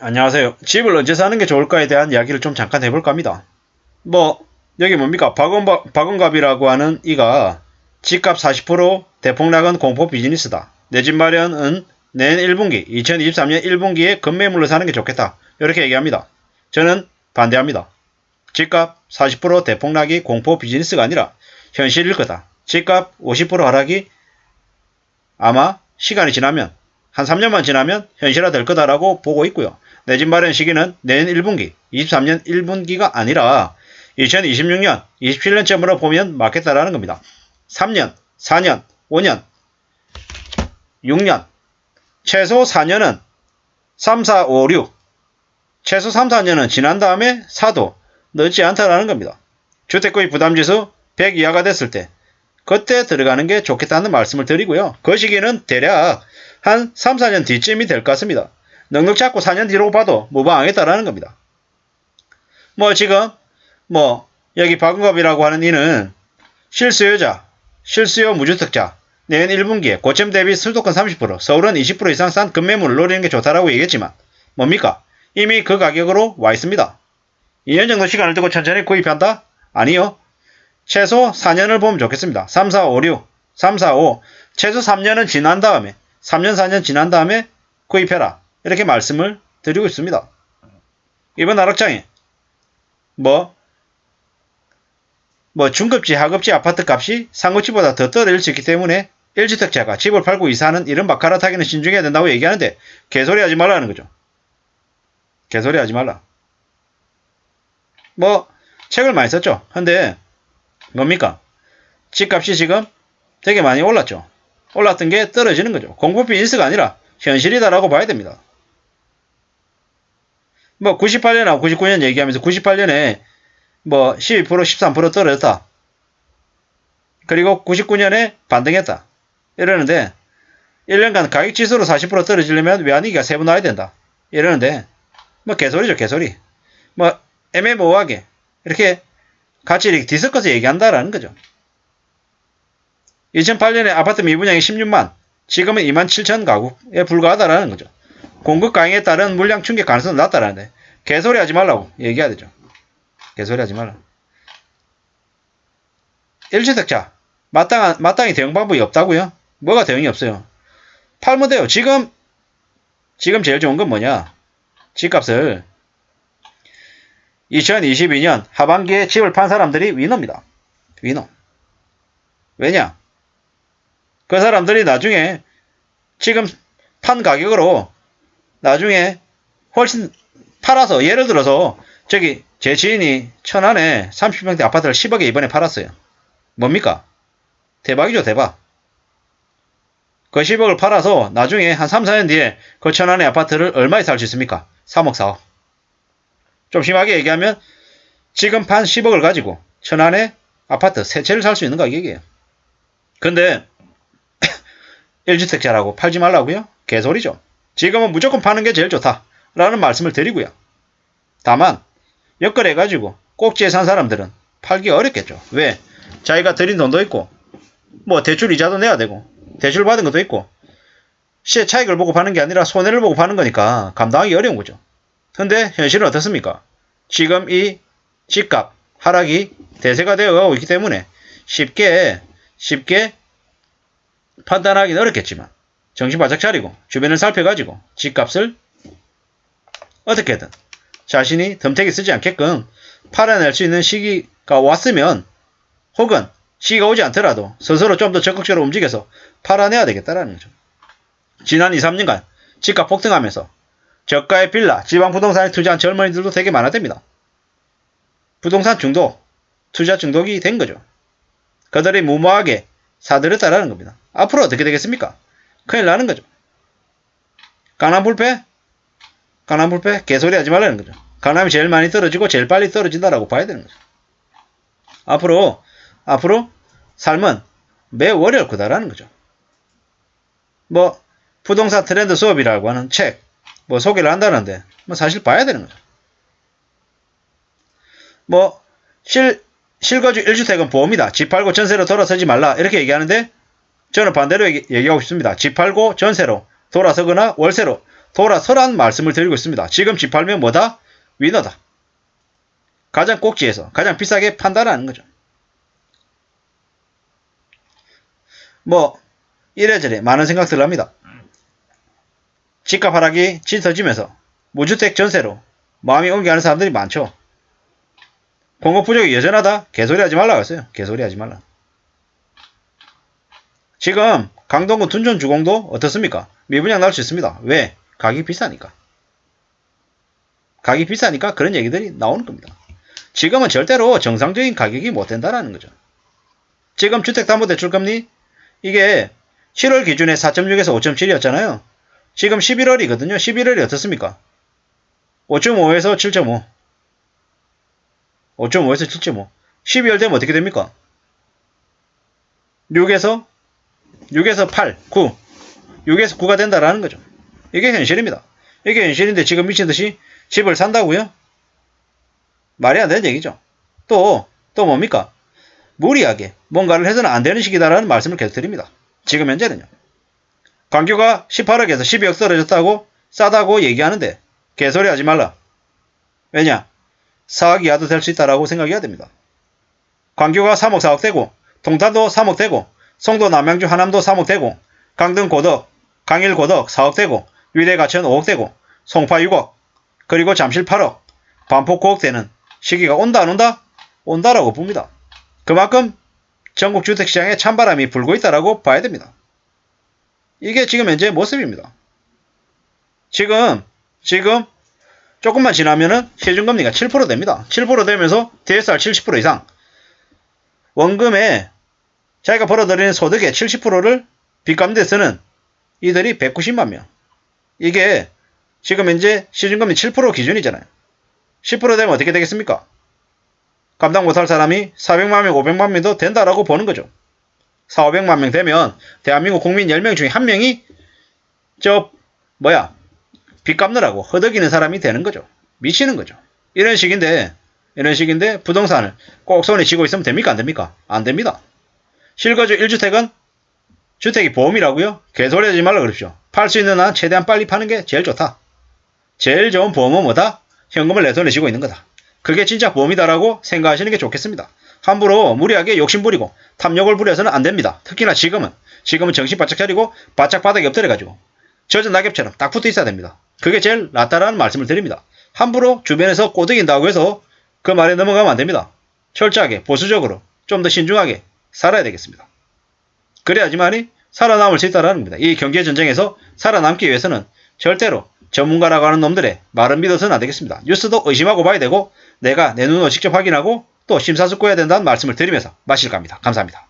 안녕하세요. 집을 언제 사는 게 좋을까에 대한 이야기를 좀 잠깐 해볼까 합니다. 여기 뭡니까? 박원갑이라고 하는 이가 집값 40% 대폭락은 공포 비즈니스다. 내 집 마련은 내년 1분기, 2023년 1분기에 급매물로 사는 게 좋겠다. 이렇게 얘기합니다. 저는 반대합니다. 집값 40% 대폭락이 공포 비즈니스가 아니라 현실일 거다. 집값 50% 하락이 아마 시간이 지나면 한 3년만 지나면 현실화 될 거다라고 보고 있고요. 내 집 마련 시기는 내년 1분기, 23년 1분기가 아니라 2026년, 27년쯤으로 보면 맞겠다라는 겁니다. 3년, 4년, 5년, 6년, 최소 4년은 3, 4, 5, 6, 최소 3, 4년은 지난 다음에 사도 늦지 않다라는 겁니다. 주택구입 부담지수 100 이하가 됐을 때 그때 들어가는 게 좋겠다는 말씀을 드리고요. 그 시기는 대략 한 3, 4년 뒤쯤이 될 것 같습니다. 넉넉 잡고 4년 뒤로 봐도 무방하겠다라는 겁니다. 지금 여기 박은갑이라고 하는 이는 실수요자, 실수요 무주택자, 내년 1분기에 고점 대비 수도권 30%, 서울은 20% 이상 싼 급매물을 노리는 게 좋다라고 얘기했지만 뭡니까? 이미 그 가격으로 와 있습니다. 2년 정도 시간을 두고 천천히 구입한다? 아니요. 최소 4년을 보면 좋겠습니다. 3, 4, 5, 6, 3, 4, 5, 최소 3년은 지난 다음에 3년, 4년 지난 다음에 구입해라. 이렇게 말씀을 드리고 있습니다. 이번 하락장에 중급지, 하급지 아파트 값이 상급지보다 더 떨어질 수 있기 때문에 1주택자가 집을 팔고 이사하는 이런 바카라 타기는 신중해야 된다고 얘기하는데 개소리 하지 말라는 거죠. 개소리 하지 말라. 책을 많이 썼죠. 근데 뭡니까? 집값이 지금 되게 많이 올랐죠. 올랐던 게 떨어지는 거죠. 공포 비즈니스가 아니라 현실이다라고 봐야 됩니다. 98년하고 99년 얘기하면서 98년에 12%, 13% 떨어졌다. 그리고 99년에 반등했다. 이러는데 1년간 가격지수로 40% 떨어지려면 외환위기가 3번 와야 된다. 이러는데 개소리죠, 개소리. 애매모호하게 이렇게 같이 이렇게 뒤섞어서 얘기한다라는 거죠. 2008년에 아파트 미분양이 16만, 지금은 2만 7천 가구에 불과하다라는 거죠. 공급 강행에 따른 물량 충격 가능성은 낮다라는데 개소리 하지 말라고 얘기해야 되죠. 개소리 하지 말라. 1주택자 마땅히 대응 방법이 없다고요? 뭐가 대응이 없어요? 팔면 돼요. 지금 제일 좋은 건 뭐냐? 집값을 2022년 하반기에 집을 판 사람들이 위너입니다. 위너. 왜냐? 그 사람들이 나중에 지금 판 가격으로 나중에 훨씬 팔아서, 예를 들어서 제 지인이 천안에 30평대 아파트를 10억에 이번에 팔았어요. 뭡니까? 대박이죠, 대박. 그 10억을 팔아서 나중에 한 3, 4년 뒤에 그 천안의 아파트를 얼마에 살 수 있습니까? 3억, 4억. 좀 심하게 얘기하면 지금 판 10억을 가지고 천안의 아파트 세 채를 살 수 있는 가격이에요. 근데 1주택자라고 팔지 말라고요? 개소리죠. 지금은 무조건 파는 게 제일 좋다라는 말씀을 드리고요. 다만 엮어내가지고 꼭지에 산 사람들은 팔기 어렵겠죠. 왜? 자기가 들인 돈도 있고 대출 이자도 내야 되고 대출 받은 것도 있고 시의 차익을 보고 파는 게 아니라 손해를 보고 파는 거니까 감당하기 어려운 거죠. 근데 현실은 어떻습니까? 지금 이 집값 하락이 대세가 되어가고 있기 때문에 쉽게 판단하기는 어렵겠지만 정신 바짝 차리고 주변을 살펴가지고 집값을 어떻게든 자신이 덤태기 쓰지 않게끔 팔아낼 수 있는 시기가 왔으면, 혹은 시기가 오지 않더라도 스스로 좀 더 적극적으로 움직여서 팔아내야 되겠다라는 거죠. 지난 2, 3년간 집값 폭등하면서 저가의 빌라, 지방 부동산에 투자한 젊은이들도 되게 많아집니다. 부동산 중독, 투자 중독이 된 거죠. 그들이 무모하게 사들였다라는 겁니다. 앞으로 어떻게 되겠습니까? 큰일 나는 거죠. 강남불패? 개소리 하지 말라는 거죠. 강남이 제일 많이 떨어지고 제일 빨리 떨어진다라고 봐야 되는 거죠. 앞으로 삶은 매우 어려울 거다라는 거죠. 부동산 트렌드 수업이라고 하는 책, 소개를 한다는데, 사실 봐야 되는 거죠. 실거주 1주택은 보험이다. 집 팔고 전세로 돌아서지 말라. 이렇게 얘기하는데, 저는 반대로 얘기하고 싶습니다. 집 팔고 전세로 돌아서거나 월세로 돌아서란 말씀을 드리고 있습니다. 지금 집 팔면 뭐다? 위너다. 가장 꼭지에서 가장 비싸게 판다라는 거죠. 뭐 이래저래 많은 생각들을 합니다. 집값 하락이 짙어지면서 무주택 전세로 마음이 옮겨가는 사람들이 많죠. 공급 부족이 여전하다? 개소리 하지 말라고 했어요. 개소리 하지 말라. 지금 강동구 둔촌 주공도 어떻습니까? 미분양 나올 수 있습니다. 왜? 가격이 비싸니까. 가격이 비싸니까 그런 얘기들이 나오는 겁니다. 지금은 절대로 정상적인 가격이 못 된다라는 거죠. 지금 주택담보대출금리 이게 7월 기준에 4.6에서 5.7이었잖아요. 지금 11월이거든요. 11월이 어떻습니까? 5.5에서 7.5. 5.5에서 7.5. 12월 되면 어떻게 됩니까? 6에서 8, 9. 6에서 9가 된다라는 거죠. 이게 현실입니다. 이게 현실인데 지금 미친듯이 집을 산다고요? 말이 안 되는 얘기죠. 또 뭡니까? 무리하게 뭔가를 해서는 안 되는 시기다라는 말씀을 계속 드립니다. 지금 현재는요. 광교가 18억에서 12억 떨어졌다고 싸다고 얘기하는데 개소리 하지 말라. 왜냐? 4억 이하도 될 수 있다라고 생각해야 됩니다. 광교가 3억 4억 되고 동탄도 3억 되고 송도 남양주 하남도 3억 되고 강등 고덕 강일 고덕 4억 되고 위례 가천 5억 되고 송파 6억 그리고 잠실 8억 반포 9억 되는 시기가 온다 안 온다? 온다라고 봅니다. 그만큼 전국 주택시장에 찬바람이 불고 있다라고 봐야 됩니다. 이게 지금 현재의 모습입니다. 지금 조금만 지나면은 시중금리가 7% 됩니다. 7% 되면서 DSR 70% 이상 원금에 자기가 벌어들이는 소득의 70%를 빚갚는 데 쓰는 이들이 190만 명. 이게 지금 현재 시중금리 7% 기준이잖아요. 10% 되면 어떻게 되겠습니까? 감당 못할 사람이 400만 명, 500만 명도 된다라고 보는 거죠. 4, 500만 명 되면 대한민국 국민 10명 중에 1명이 빚 갚느라고 허덕이는 사람이 되는 거죠. 미치는 거죠. 이런 식인데 부동산을 꼭 손에 쥐고 있으면 됩니까? 안 됩니까? 안 됩니다. 실거주 1주택은 주택이 보험이라고요? 개소리 하지 말라 그러십시오. 팔 수 있는 한 최대한 빨리 파는 게 제일 좋다. 제일 좋은 보험은 뭐다? 현금을 내 손에 쥐고 있는 거다. 그게 진짜 보험이다라고 생각하시는 게 좋겠습니다. 함부로 무리하게 욕심부리고 탐욕을 부려서는 안 됩니다. 특히나 지금은 정신 바짝 차리고 바짝 바닥에 엎드려가지고 젖은 낙엽처럼 딱 붙어 있어야 됩니다. 그게 제일 낫다라는 말씀을 드립니다. 함부로 주변에서 꼬드긴다고 해서 그 말에 넘어가면 안 됩니다. 철저하게 보수적으로 좀 더 신중하게 살아야 되겠습니다. 그래야지만이 살아남을 수 있다는 겁니다. 이 경제전쟁에서 살아남기 위해서는 절대로 전문가라고 하는 놈들의 말은 믿어서는 안 되겠습니다. 뉴스도 의심하고 봐야 되고 내가 내 눈으로 직접 확인하고 또 심사숙고해야 된다는 말씀을 드리면서 마실까 합니다. 감사합니다.